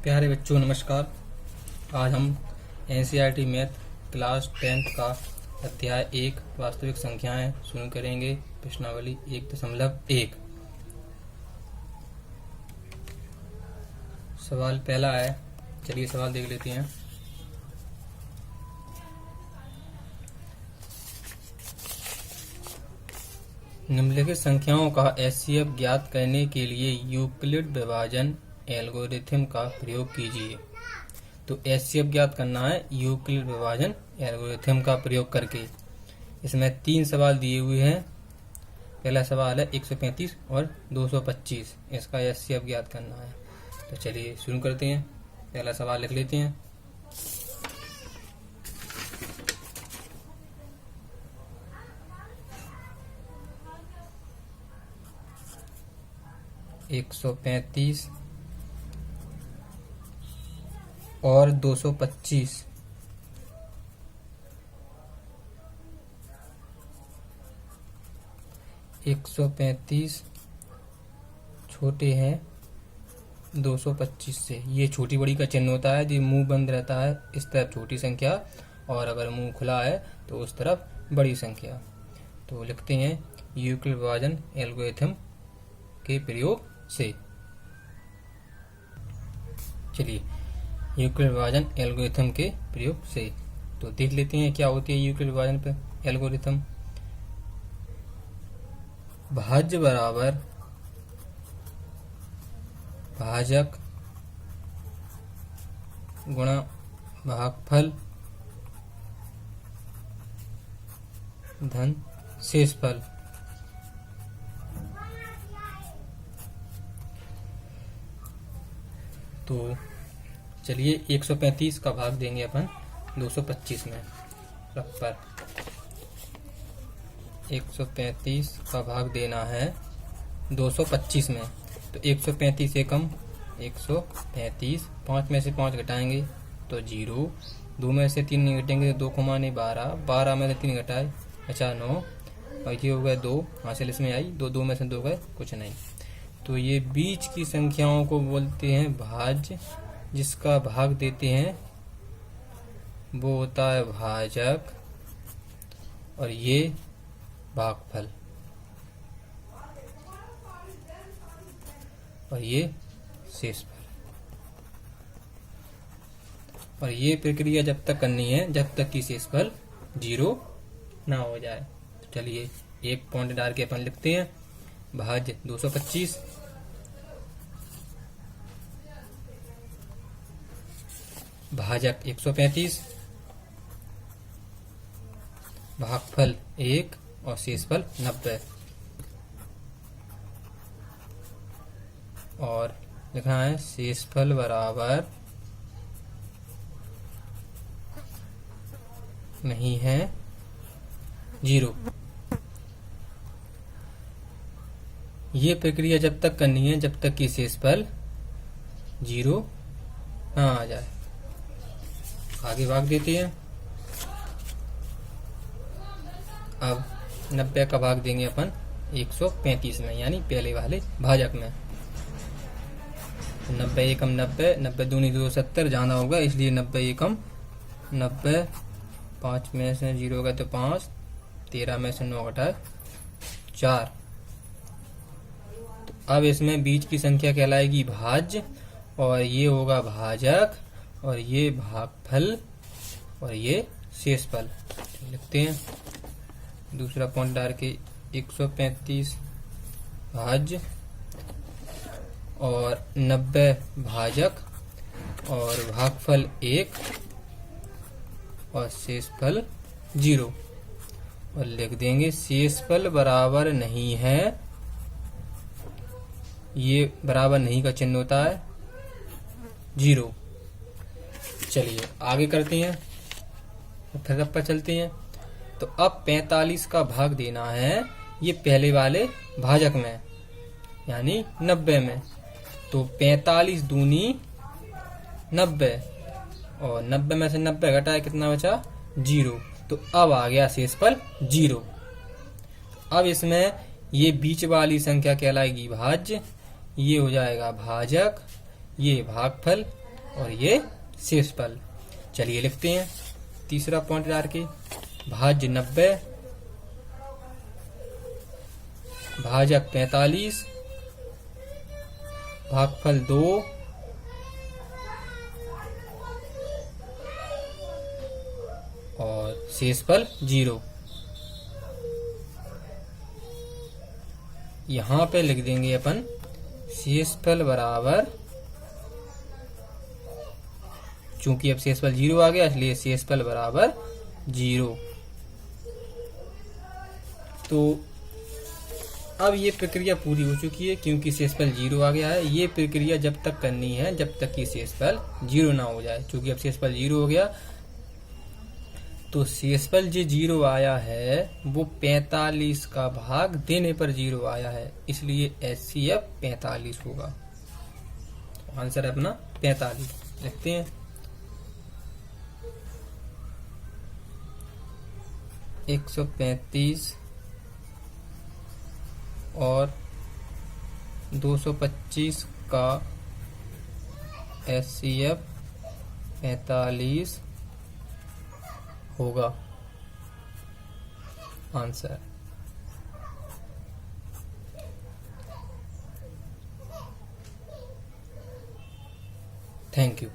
प्यारे बच्चों नमस्कार। आज हम एनसीईआरटी मैथ क्लास 10th का अध्याय 1 वास्तविक संख्याएं शुरू करेंगे। प्रश्नावली 1.1। सवाल पहला है, चलिए सवाल देख लेते हैं। निम्नलिखित संख्याओं का एचसीएफ ज्ञात करने के लिए यूक्लिड विभाजन एल्गोरिथम का प्रयोग कीजिए। तो एचसीएफ ज्ञात करना है यूक्लिड विभाजन एल्गोरिथम का प्रयोग करके। इसमें 3 सवाल दिए हुए हैं। पहला सवाल है 135 और 225, इसका एचसीएफ ज्ञात करना है। तो चलिए शुरू करते हैं। पहला सवाल लिख लेते हैं। एक 135 और 225 135 छोटे हैं 225 से। ये छोटी बड़ी का चिन्ह होता है। जो मुंह बंद रहता है इस तरफ छोटी संख्या, और अगर मुंह खुला है तो उस तरफ बड़ी संख्या। तो लिखते हैं यूक्लिड विभाजन एल्गोरिथम के प्रयोग से। चलिए यूक्लिड विभाजन एल्गोरिथम के प्रयोग से तो देख लेते हैं क्या होती है यूक्लिड विभाजन पे एल्गोरिथम। भाज्य बराबर भाजक गुणा भागफल धन शेषफल। तो चलिए 135 का भाग देंगे अपन 225 में। रफ पर 135 का भाग देना है 225 में। तो 135 से कम 135, 5 में से 5 घटाएंगे तो 0, 2 में से 3 नहीं घटेंगे तो 2 को माने 12, 12 में से 3 घटाए अच्छा 9, और ये हो गए 2 हासिल इसमें आई, 2 में से 2 गए कुछ नहीं। तो ये बीच की संख्याओं को बोलते हैं भाज्य। जिसका भाग देते हैं वो होता है भाजक, और ये भागफल, और ये शेषफल। और ये प्रक्रिया जब तक करनी है जब तक कि शेषफल 0 ना हो जाए। तो चलिए एक पॉइंट डाल के अपन लिखते हैं भाज्य 225 भाजक 135 भागफल 1 और शेषफल 90। और लिखना है शेषफल बराबर नहीं है 0। ये प्रक्रिया जब तक करनी है जब तक कि शेषफल 0 ना आ जाए। आगे भाग देते हैं। अब 90 का भाग देंगे अपन 135 में, यानी पहले वाले भाजक में। 90 एकम 90, 90 दूनी 270 जाना होगा, इसलिए 90 एकम 90, 5 में से 0 गए तो 5, 13 में से 9 घटाए 4। तो अब इसमें बीच की संख्या कहलाएगी भाज्य, और ये होगा भाजक, और ये भागफल, और ये शेषफल। लिखते हैं दूसरा पॉइंट डाल के 135 भाज्य और 90 भाजक और भागफल 1 और शेषफल 0। और लिख देंगे शेषफल बराबर नहीं है, ये बराबर नहीं का चिन्ह होता है 0। चलिए आगे करते हैं, फिर पर चलते हैं। तो अब 45 का भाग देना है ये पहले वाले भाजक में, यानी 90 में। तो 45 दूनी 90, और 90 में से 90 घटाए कितना बचा 0। तो अब आ गया शेषफल 0। अब इसमें ये बीच वाली संख्या कहलाएगी भाज्य, ये हो जाएगा भाजक, ये भागफल और ये शेषफल। चलिए लिखते हैं तीसरा पॉइंट डाल के, भाज्य 90 भाजक 45 भागफल 2 और शेषफल 0। यहां पे लिख देंगे अपन शेषफल बराबर, चूंकि अब शेषफल 0 आ गया इसलिए शेषफल बराबर 0। तो अब ये प्रक्रिया पूरी हो चुकी है क्योंकि शेषफल 0 आ गया है। ये प्रक्रिया जब तक करनी है जब तक कि शेषफल 0 ना हो जाए। चूंकि अब शेषफल 0 हो गया तो शेषफल जो 0 आया है वो 45 का भाग देने पर 0 आया है, इसलिए HCF 45 होगा। आंसर है अपना 45। लिखते हैं 135 और 225 का HCF 45 होगा। आंसर। Thank you.